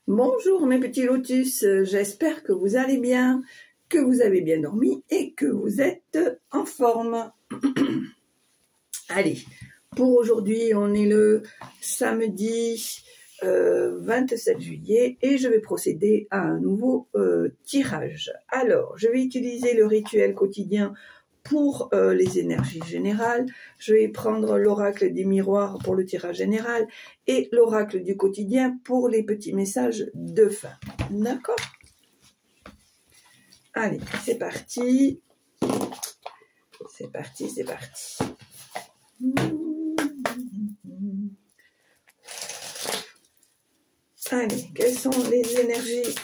Bonjour mes petits lotus, j'espère que vous allez bien, que vous avez bien dormi et que vous êtes en forme. Allez, pour aujourd'hui, on est le samedi 27 juillet et je vais procéder à un nouveau tirage. Alors, je vais utiliser le rituel quotidien pour les énergies générales. Je vais prendre l'oracle des miroirs pour le tirage général et l'oracle du quotidien pour les petits messages de fin. D'accord? Allez, c'est parti. C'est parti, c'est parti. Allez, quelles sont les énergies?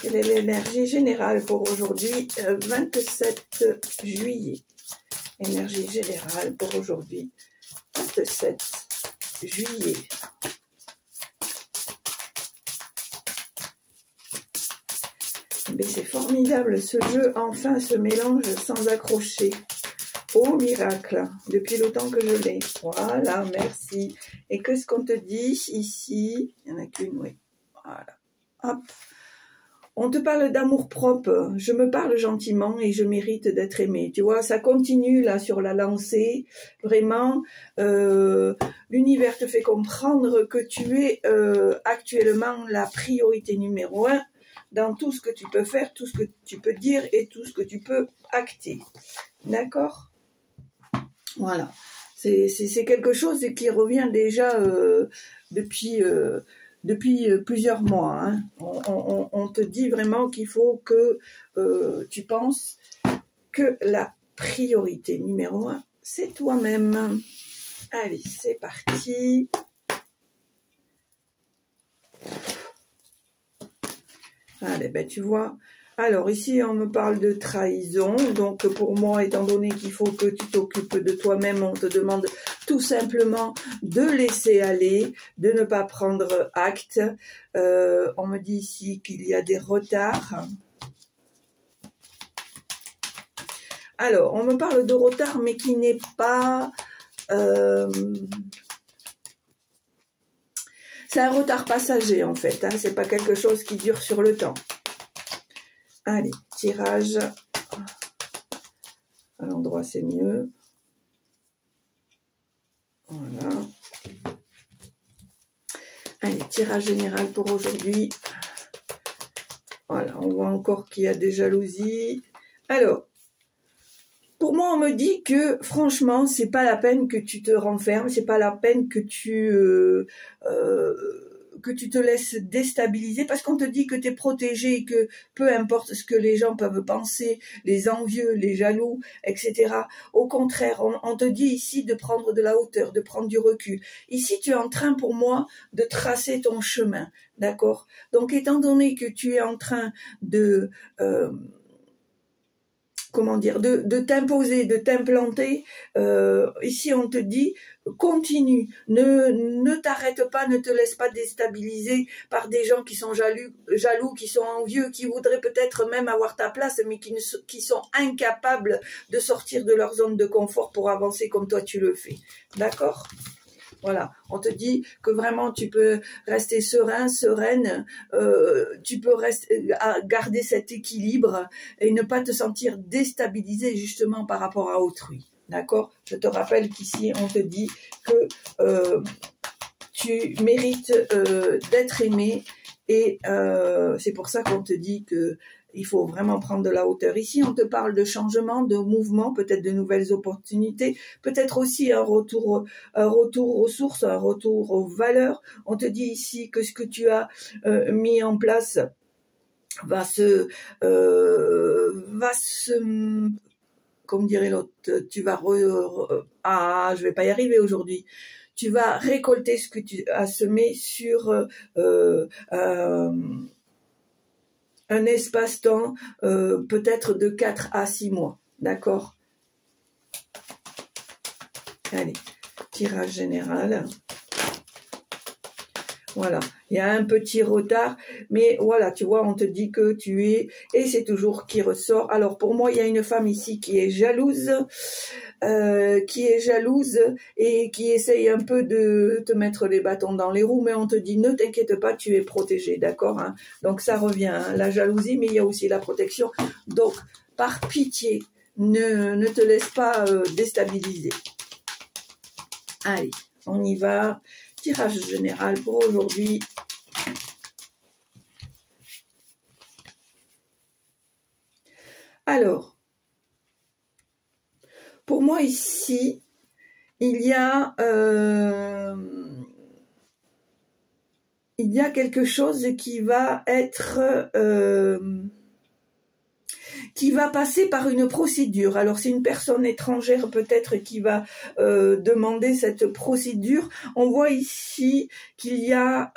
Quelle est l'énergie générale pour aujourd'hui, 27 juillet? Énergie générale pour aujourd'hui, 27 juillet. Mais c'est formidable, ce jeu enfin se mélange sans accrocher. Oh miracle, depuis longtemps que je l'ai. Voilà, merci. Et qu'est-ce qu'on te dit ici? Il n'y en a qu'une, oui. Voilà. Hop. On te parle d'amour propre, je me parle gentiment et je mérite d'être aimé. Tu vois, ça continue là sur la lancée. Vraiment, l'univers te fait comprendre que tu es actuellement la priorité numéro 1 dans tout ce que tu peux faire, tout ce que tu peux dire et tout ce que tu peux acter. D'accord? Voilà. C'est quelque chose qui revient déjà depuis plusieurs mois. Hein. On te dit vraiment qu'il faut que tu penses que la priorité numéro 1, c'est toi-même. Allez, c'est parti. Allez, ben tu vois. Alors ici, on me parle de trahison. Donc pour moi, étant donné qu'il faut que tu t'occupes de toi-même, on te demande tout simplement de laisser aller, de ne pas prendre acte. On me dit ici qu'il y a des retards. Alors, on me parle de retard, mais qui n'est pas... c'est un retard passager, en fait. Hein, c'est pas quelque chose qui dure sur le temps. Allez, tirage. À l'endroit, c'est mieux. Voilà. Allez, tirage général pour aujourd'hui. Voilà, on voit encore qu'il y a des jalousies. Alors, pour moi, on me dit que, franchement, c'est pas la peine que tu te renfermes, c'est pas la peine que tu te laisses déstabiliser, parce qu'on te dit que tu es protégé et que peu importe ce que les gens peuvent penser, les envieux, les jaloux, etc. Au contraire, on te dit ici de prendre de la hauteur, de prendre du recul. Ici, tu es en train, pour moi, de tracer ton chemin, d'accord? Donc, étant donné que tu es en train de... comment dire, de t'imposer, de t'implanter, ici on te dit, continue, ne t'arrête pas, ne te laisse pas déstabiliser par des gens qui sont jaloux, qui sont envieux, qui voudraient peut-être même avoir ta place, mais qui sont incapables de sortir de leur zone de confort pour avancer comme toi tu le fais. D'accord ? Voilà, on te dit que vraiment tu peux rester serein, sereine, tu peux garder cet équilibre et ne pas te sentir déstabilisé justement par rapport à autrui. D'accord? Je te rappelle qu'ici on te dit que tu mérites d'être aimé et c'est pour ça qu'on te dit que il faut vraiment prendre de la hauteur. Ici, on te parle de changement, de mouvement, peut-être de nouvelles opportunités, peut-être aussi un retour aux sources, un retour aux valeurs. On te dit ici que ce que tu as mis en place va se comme dirait l'autre, tu vas je vais pas y arriver aujourd'hui. Tu vas récolter ce que tu as semé sur un espace-temps peut-être de 4 à 6 mois. D'accord? Allez, tirage général. Voilà, il y a un petit retard, mais voilà, tu vois, on te dit que tu es, et c'est toujours qui ressort. Alors pour moi, il y a une femme ici qui est jalouse et qui essaye un peu de te mettre les bâtons dans les roues, mais on te dit ne t'inquiète pas, tu es protégé, d'accord, hein. Donc ça revient, hein, la jalousie, mais il y a aussi la protection. Donc par pitié, ne te laisse pas déstabiliser. Allez, on y va. Tirage général pour aujourd'hui. Alors, pour moi ici, il y a quelque chose qui va être qui va passer par une procédure. Alors c'est une personne étrangère peut-être qui va demander cette procédure. On voit ici qu'il y a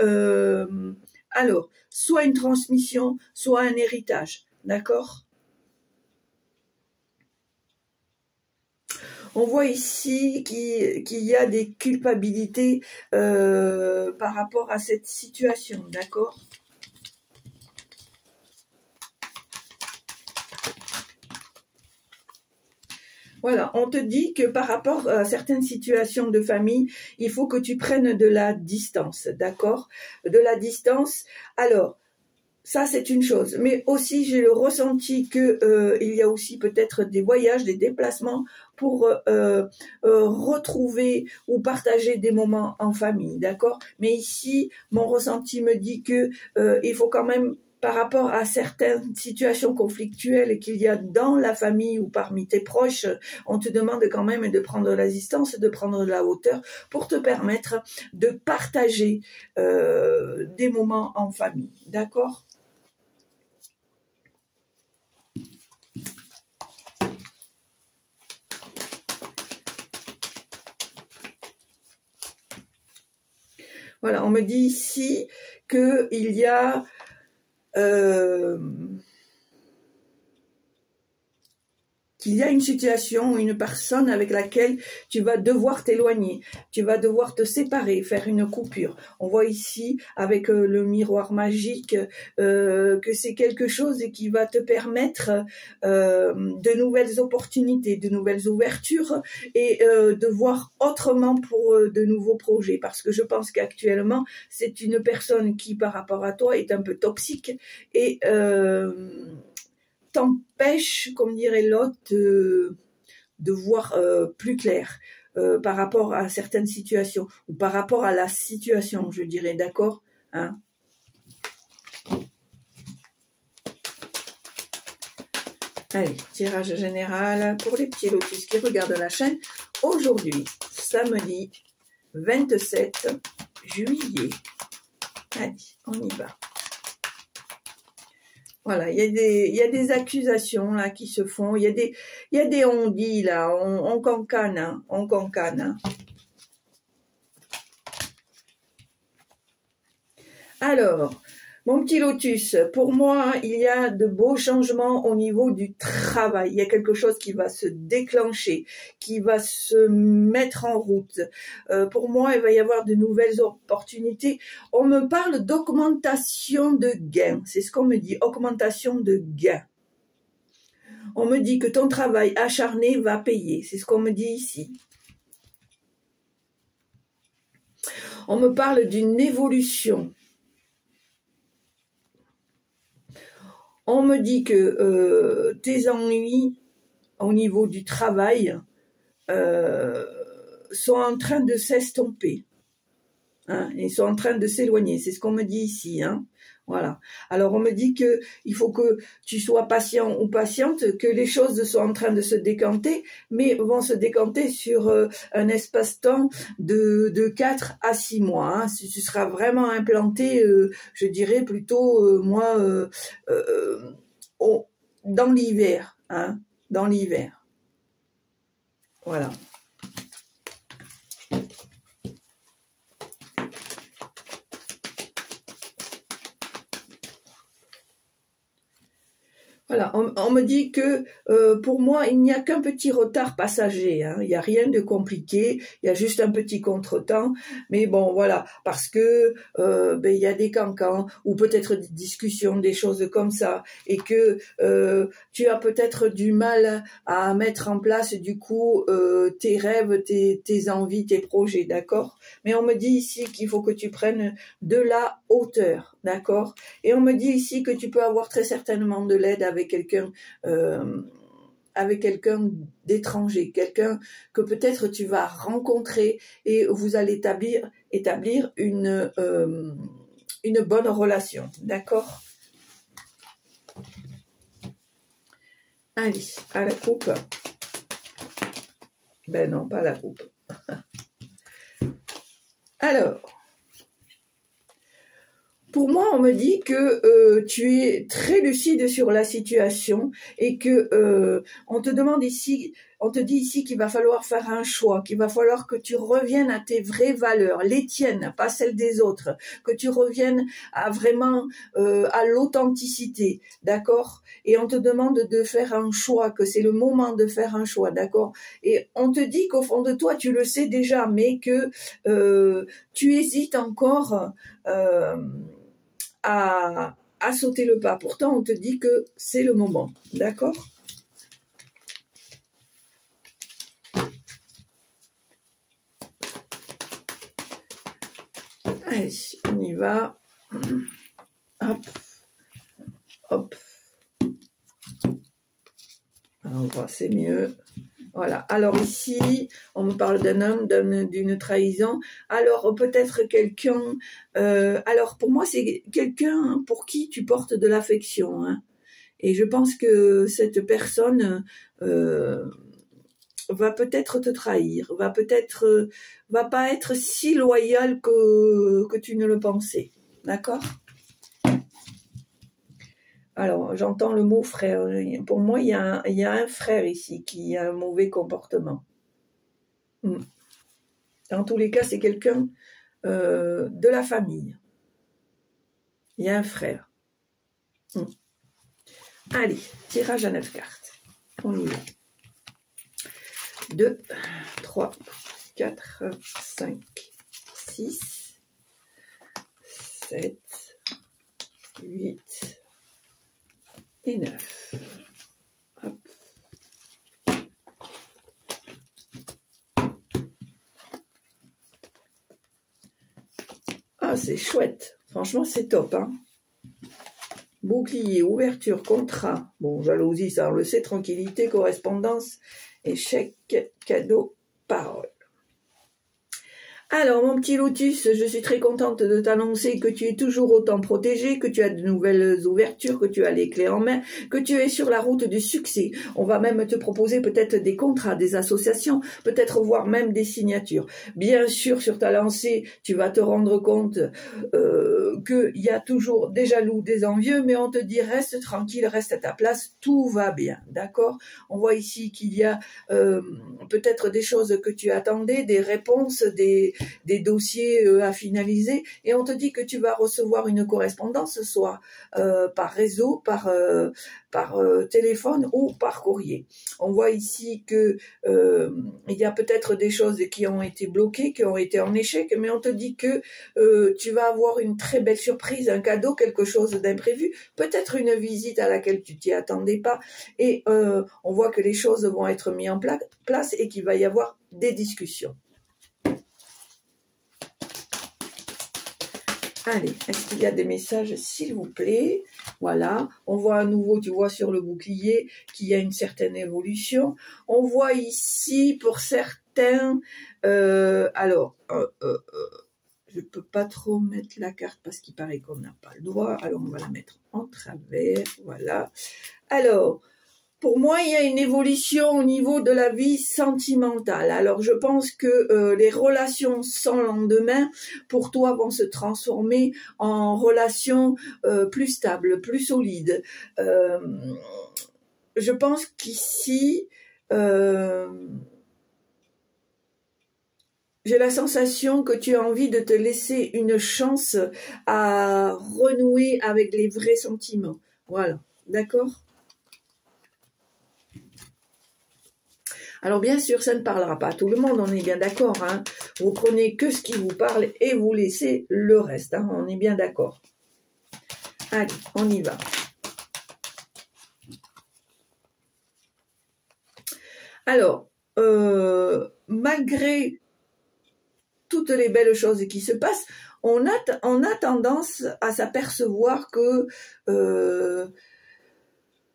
alors soit une transmission, soit un héritage, d'accord? On voit ici qu'il y a des culpabilités par rapport à cette situation, d'accord? Voilà, on te dit que par rapport à certaines situations de famille, il faut que tu prennes de la distance, d'accord? De la distance. Alors, ça, c'est une chose. Mais aussi, j'ai le ressenti que il y a aussi peut-être des voyages, des déplacements pour retrouver ou partager des moments en famille, d'accord? Mais ici, mon ressenti me dit que il faut quand même, par rapport à certaines situations conflictuelles qu'il y a dans la famille ou parmi tes proches, on te demande quand même de prendre la distance, de prendre de la hauteur pour te permettre de partager des moments en famille, d'accord? Voilà, on me dit ici qu'il y a une situation, une personne avec laquelle tu vas devoir t'éloigner, tu vas devoir te séparer, faire une coupure. On voit ici avec le miroir magique que c'est quelque chose qui va te permettre de nouvelles opportunités, de nouvelles ouvertures et de voir autrement pour de nouveaux projets. Parce que je pense qu'actuellement, c'est une personne qui, par rapport à toi, est un peu toxique et t'empêche, comme dirait l'autre, de voir plus clair par rapport à certaines situations, ou par rapport à la situation, je dirais, d'accord, hein? Allez, tirage général pour les petits lotus qui regardent la chaîne. Aujourd'hui, samedi 27 juillet. Allez, on y va. Voilà, il y a des accusations là qui se font, il y a des on-dit là, on cancane, hein, on cancane. Hein. Alors, mon petit lotus, pour moi, il y a de beaux changements au niveau du travail. Il y a quelque chose qui va se déclencher, qui va se mettre en route. Pour moi, il va y avoir de nouvelles opportunités. On me parle d'augmentation de gains. C'est ce qu'on me dit, augmentation de gains. On me dit que ton travail acharné va payer. C'est ce qu'on me dit ici. On me parle d'une évolution. On me dit que tes ennuis au niveau du travail sont en train de s'estomper. Hein, ils sont en train de s'éloigner. C'est ce qu'on me dit ici. Hein. Voilà. Alors on me dit que il faut que tu sois patient ou patiente, que les choses sont en train de se décanter, mais vont se décanter sur un espace-temps de 4 à 6 mois. Hein. Si tu seras vraiment implanté, je dirais plutôt moi dans l'hiver. Hein, dans l'hiver. Voilà. Voilà, on me dit que pour moi, il n'y a qu'un petit retard passager, hein. Il n'y a rien de compliqué, il y a juste un petit contretemps. Mais bon, voilà, parce que ben, il y a des cancans ou peut-être des discussions, des choses comme ça, et que tu as peut-être du mal à mettre en place du coup tes rêves, tes envies, tes projets, d'accord? Mais on me dit ici qu'il faut que tu prennes de la hauteur, d'accord? Et on me dit ici que tu peux avoir très certainement de l'aide avec quelqu'un d'étranger, quelqu'un que peut-être tu vas rencontrer et vous allez établir une bonne relation, d'accord? Allez, à la coupe. Ben non, pas la coupe. Alors, pour moi, on me dit que tu es très lucide sur la situation et que on te demande ici, on te dit ici qu'il va falloir faire un choix, qu'il va falloir que tu reviennes à tes vraies valeurs, les tiennes, pas celles des autres, que tu reviennes à vraiment à l'authenticité, d'accord? Et on te demande de faire un choix, que c'est le moment de faire un choix, d'accord? Et on te dit qu'au fond de toi, tu le sais déjà, mais que tu hésites encore. À sauter le pas. Pourtant, on te dit que c'est le moment. D'accord? Allez, on y va. Hop. Hop. On voit, c'est mieux. Voilà. Alors ici, on me parle d'un homme, d'une trahison. Alors peut-être quelqu'un. Alors pour moi, c'est quelqu'un pour qui tu portes de l'affection. Hein. Et je pense que cette personne va peut-être te trahir, va pas être si loyale que tu ne le pensais. D'accord? Alors, j'entends le mot frère. Pour moi, il y a un frère ici qui a un mauvais comportement. Dans tous les cas, c'est quelqu'un de la famille. Il y a un frère. Allez, tirage à 9 cartes. On y va. 2, 3, 4, 5, 6, 7, 8 et 9. Hop. Ah, c'est chouette. Franchement, c'est top. Hein. Bouclier, ouverture, contrat. Bon, jalousie, ça on le sait. Tranquillité, correspondance, échec, cadeau, parole. Alors, mon petit Lotus, je suis très contente de t'annoncer que tu es toujours autant protégé, que tu as de nouvelles ouvertures, que tu as les clés en main, que tu es sur la route du succès. On va même te proposer peut-être des contrats, des associations, peut-être voire même des signatures. Bien sûr, sur ta lancée, tu vas te rendre compte qu'il y a toujours des jaloux, des envieux, mais on te dit reste tranquille, reste à ta place, tout va bien, d'accord? On voit ici qu'il y a peut-être des choses que tu attendais, des réponses, des dossiers à finaliser, et on te dit que tu vas recevoir une correspondance, soit par réseau, par téléphone ou par courrier. On voit ici que il y a peut-être des choses qui ont été bloquées, qui ont été en échec, mais on te dit que tu vas avoir une très belle surprise, un cadeau, quelque chose d'imprévu, peut-être une visite à laquelle tu t'y attendais pas, et on voit que les choses vont être mises en place et qu'il va y avoir des discussions. Allez, est-ce qu'il y a des messages, s'il vous plaît? Voilà, on voit à nouveau, tu vois sur le bouclier, qu'il y a une certaine évolution. On voit ici, pour certains, alors, je peux pas trop mettre la carte parce qu'il paraît qu'on n'a pas le droit. Alors, on va la mettre en travers, voilà. Alors, pour moi, il y a une évolution au niveau de la vie sentimentale. Alors, je pense que les relations sans lendemain, pour toi, vont se transformer en relations plus stables, plus solides. Je pense qu'ici, j'ai la sensation que tu as envie de te laisser une chance à renouer avec les vrais sentiments. Voilà, d'accord ? Alors bien sûr, ça ne parlera pas à tout le monde, on est bien d'accord. Hein. Vous prenez que ce qui vous parle et vous laissez le reste. Hein, on est bien d'accord. Allez, on y va. Alors, malgré toutes les belles choses qui se passent, on a tendance à s'apercevoir que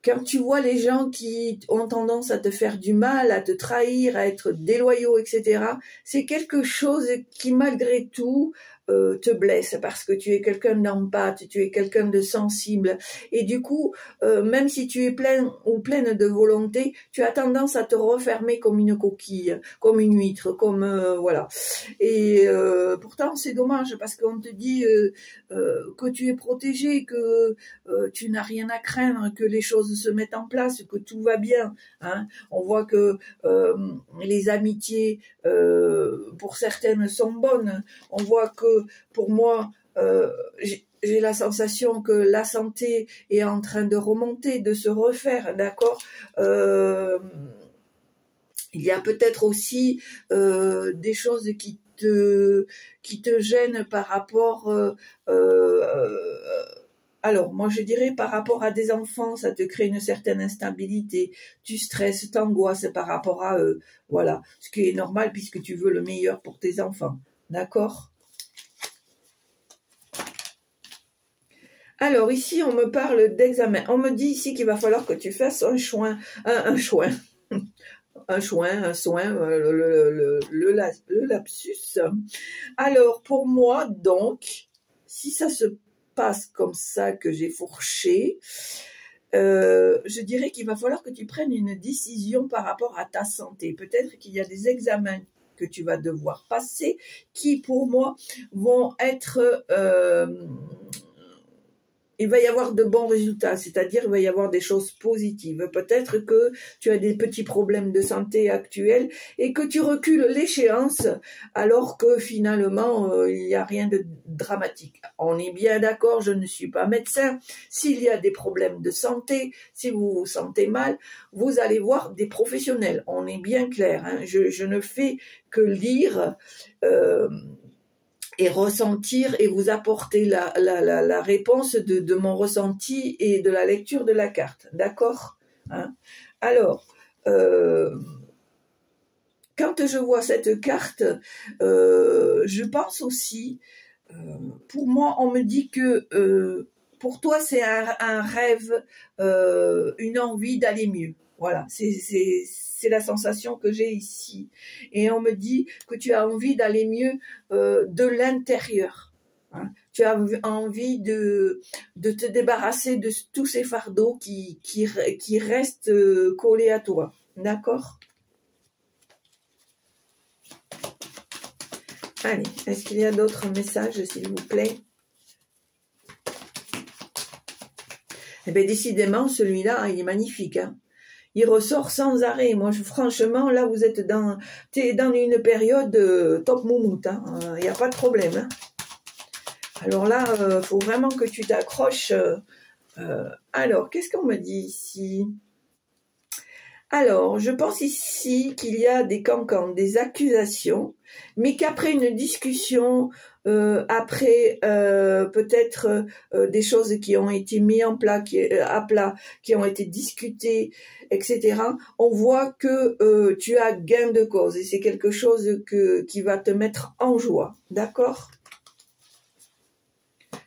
quand tu vois les gens qui ont tendance à te faire du mal, à te trahir, à être déloyaux, etc., c'est quelque chose qui, malgré tout, te blesse parce que tu es quelqu'un d'empathe, tu es quelqu'un de sensible. Et du coup, même si tu es plein ou pleine de volonté, tu as tendance à te refermer comme une coquille, comme une huître, comme... voilà. Et pourtant, c'est dommage parce qu'on te dit que tu es protégé, que tu n'as rien à craindre, que les choses se mettent en place, que tout va bien. Hein. On voit que les amitiés, pour certaines, sont bonnes. On voit que, pour moi, j'ai la sensation que la santé est en train de remonter, de se refaire, d'accord. Il y a peut-être aussi des choses qui te gênent par rapport... alors, moi, je dirais par rapport à des enfants, ça te crée une certaine instabilité. Tu stresses, t'angoisses par rapport à eux. Voilà, ce qui est normal puisque tu veux le meilleur pour tes enfants. D'accord ? Alors, ici, on me parle d'examen. On me dit ici qu'il va falloir que tu fasses un soin, un soin, le lapsus. Alors, pour moi, donc, si ça se passe comme ça, que j'ai fourché, je dirais qu'il va falloir que tu prennes une décision par rapport à ta santé. Peut-être qu'il y a des examens que tu vas devoir passer qui, pour moi, vont être... il va y avoir de bons résultats, c'est-à-dire il va y avoir des choses positives. Peut-être que tu as des petits problèmes de santé actuels et que tu recules l'échéance alors que finalement il n'y a rien de dramatique. On est bien d'accord, je ne suis pas médecin. S'il y a des problèmes de santé, si vous vous sentez mal, vous allez voir des professionnels. On est bien clair, hein. Je ne fais que lire... et ressentir et vous apporter la réponse de mon ressenti et de la lecture de la carte. D'accord, hein? Alors, quand je vois cette carte, je pense aussi, pour moi, on me dit que pour toi, c'est un rêve, une envie d'aller mieux. Voilà, c'est la sensation que j'ai ici. Et on me dit que tu as envie d'aller mieux de l'intérieur. Hein. Tu as envie de te débarrasser de tous ces fardeaux qui restent collés à toi. D'accord ? Allez, est-ce qu'il y a d'autres messages, s'il vous plaît ? Eh bien, décidément, celui-là, il est magnifique, hein. Il ressort sans arrêt. Moi, franchement, là, vous êtes t'es dans une période top moumoute. Hein. Il n'y a pas de problème. Hein. Alors là, faut vraiment que tu t'accroches. Alors, qu'est-ce qu'on me dit ici ? Alors, je pense ici qu'il y a des cancans, des accusations, mais qu'après une discussion, après peut-être des choses qui ont été mises en plat, à plat, qui ont été discutées, etc., on voit que tu as gain de cause et c'est quelque chose qui va te mettre en joie. D'accord ?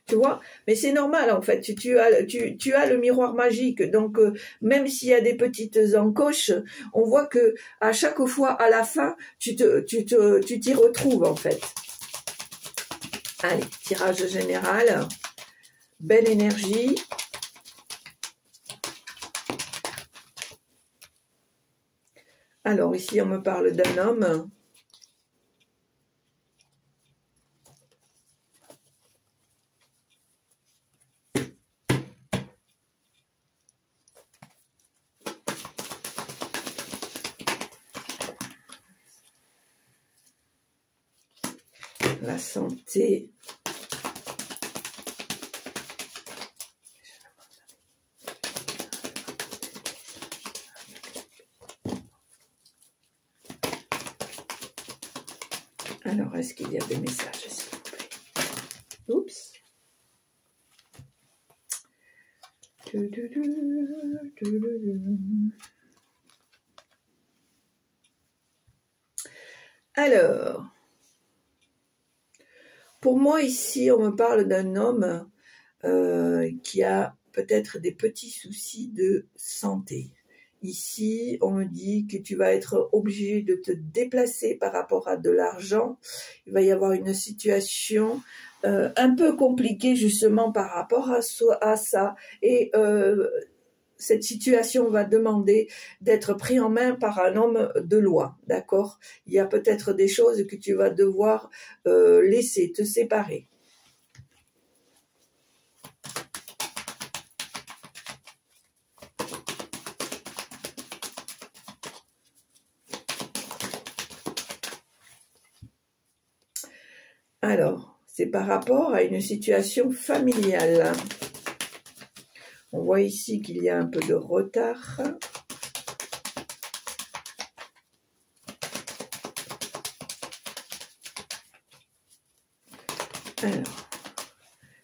Tu vois, mais c'est normal en fait, tu as le miroir magique, donc même s'il y a des petites encoches, on voit que à chaque fois à la fin, tu t'y retrouves en fait. Allez, tirage général, belle énergie. Alors ici on me parle d'un homme. La santé. Alors, est-ce qu'il y a des messages, s'il vous plaît? Oups. Alors, pour moi ici, on me parle d'un homme qui a peut-être des petits soucis de santé. Ici, on me dit que tu vas être obligé de te déplacer par rapport à de l'argent. Il va y avoir une situation un peu compliquée justement par rapport à ça. Et cette situation va demander d'être pris en main par un homme de loi, d'accord? Il y a peut-être des choses que tu vas devoir laisser, te séparer. Alors, c'est par rapport à une situation familiale. On voit ici qu'il y a un peu de retard. Alors,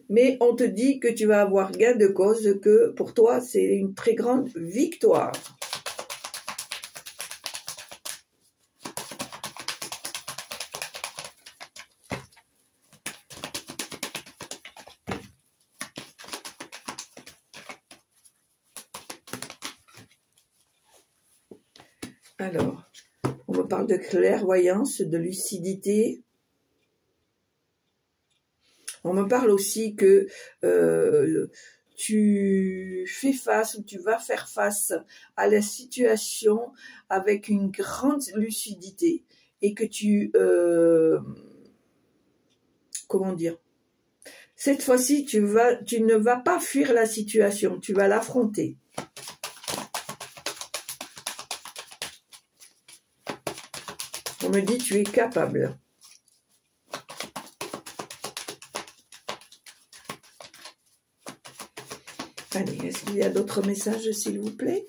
mais on te dit que tu vas avoir gain de cause, que pour toi, c'est une très grande victoire. Alors, on me parle de clairvoyance, de lucidité. On me parle aussi que tu fais face ou tu vas faire face à la situation avec une grande lucidité et que tu... comment dire? Cette fois-ci, tu ne vas pas fuir la situation, tu vas l'affronter. On me dit tu es capable. Allez, est-ce qu'il y a d'autres messages, s'il vous plaît?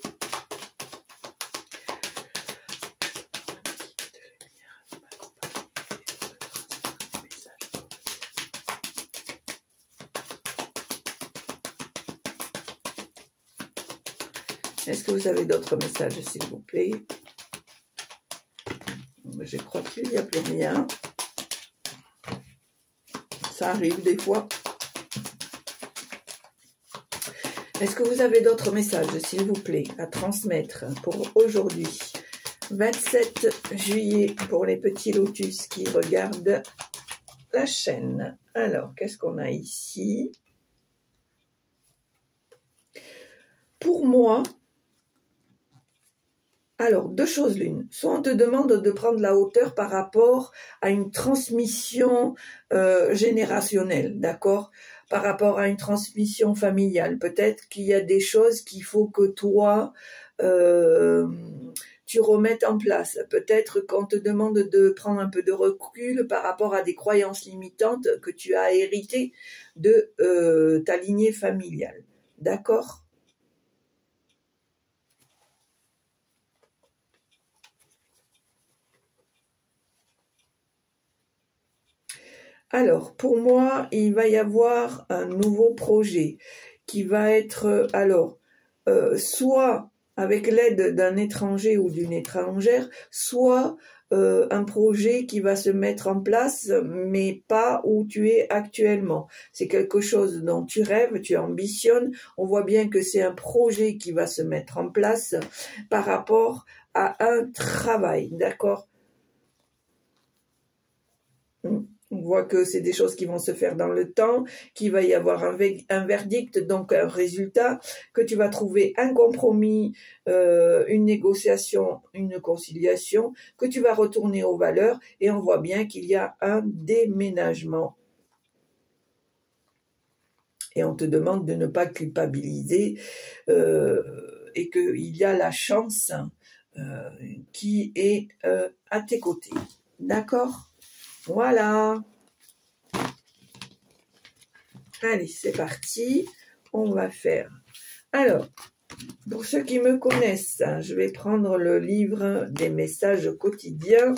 Est-ce que vous avez d'autres messages, s'il vous plaît? Je crois qu'il n'y a plus rien. Ça arrive des fois. Est-ce que vous avez d'autres messages, s'il vous plaît, à transmettre pour aujourd'hui, 27 juillet, pour les petits lotus qui regardent la chaîne? Alors, qu'est-ce qu'on a ici? Pour moi, alors, deux choses l'une. Soit on te demande de prendre la hauteur par rapport à une transmission générationnelle, d'accord? Par rapport à une transmission familiale. Peut-être qu'il y a des choses qu'il faut que toi, tu remettes en place. Peut-être qu'on te demande de prendre un peu de recul par rapport à des croyances limitantes que tu as héritées de ta lignée familiale. D'accord ? Alors, pour moi, il va y avoir un nouveau projet qui va être, soit avec l'aide d'un étranger ou d'une étrangère, soit un projet qui va se mettre en place, mais pas où tu es actuellement. C'est quelque chose dont tu rêves, tu ambitionnes. On voit bien que c'est un projet qui va se mettre en place par rapport à un travail, d'accord ? On voit que c'est des choses qui vont se faire dans le temps, qu'il va y avoir un verdict, donc un résultat, que tu vas trouver un compromis, une négociation, une conciliation, que tu vas retourner aux valeurs, et on voit bien qu'il y a un déménagement. Et on te demande de ne pas culpabiliser, et qu'il y a la chance qui est à tes côtés. D'accord ? Voilà. Allez, c'est parti. On va faire. Alors, pour ceux qui me connaissent, je vais prendre le livre des messages quotidiens.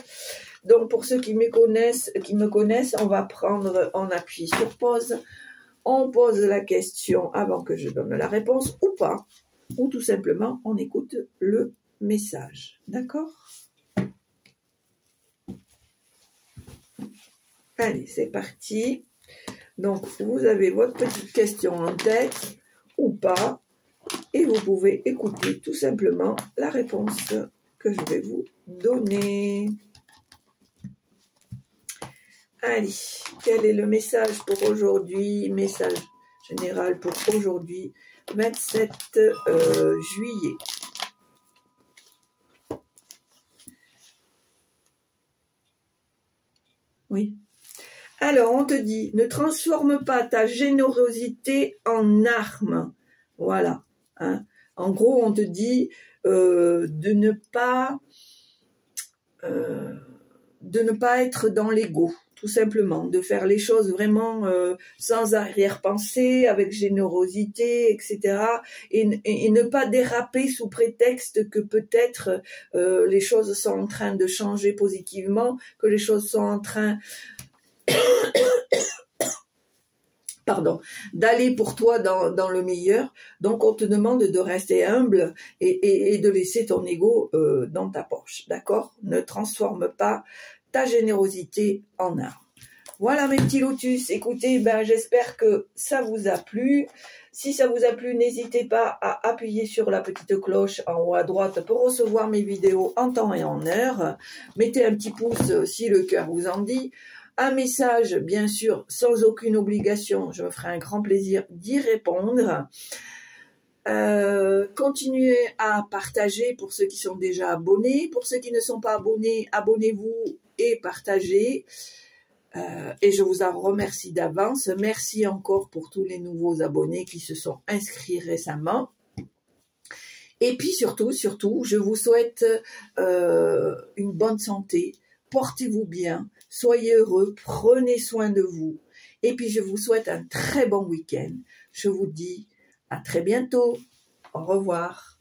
Donc, pour ceux qui me connaissent, on appuie sur pause. On pose la question avant que je donne la réponse ou pas. Ou tout simplement, on écoute le message. D'accord? Allez, c'est parti. Donc, vous avez votre petite question en tête ou pas. Et vous pouvez écouter tout simplement la réponse que je vais vous donner. Allez, quel est le message pour aujourd'hui? Message général pour aujourd'hui, 27 juillet. Oui. Alors, on te dit, ne transforme pas ta générosité en arme. Voilà. Hein. En gros, on te dit de ne pas être dans l'ego, tout simplement, de faire les choses vraiment sans arrière-pensée, avec générosité, etc. Et ne pas déraper sous prétexte que peut-être les choses sont en train de changer positivement, que les choses sont en train d'aller pour toi dans le meilleur. Donc, on te demande de rester humble et de laisser ton ego dans ta poche, d'accord? Ne transforme pas ta générosité en arme. Voilà mes petits lotus, écoutez, j'espère que ça vous a plu. Si ça vous a plu, n'hésitez pas à appuyer sur la petite cloche en haut à droite pour recevoir mes vidéos en temps et en heure. Mettez un petit pouce si le cœur vous en dit. Un message, bien sûr, sans aucune obligation. Je me ferai un grand plaisir d'y répondre. Continuez à partager pour ceux qui sont déjà abonnés. Pour ceux qui ne sont pas abonnés, abonnez-vous et partagez. Et je vous en remercie d'avance. Merci encore pour tous les nouveaux abonnés qui se sont inscrits récemment. Et puis surtout, je vous souhaite une bonne santé. Portez-vous bien, soyez heureux, prenez soin de vous. Et puis je vous souhaite un très bon week-end. Je vous dis à très bientôt. Au revoir.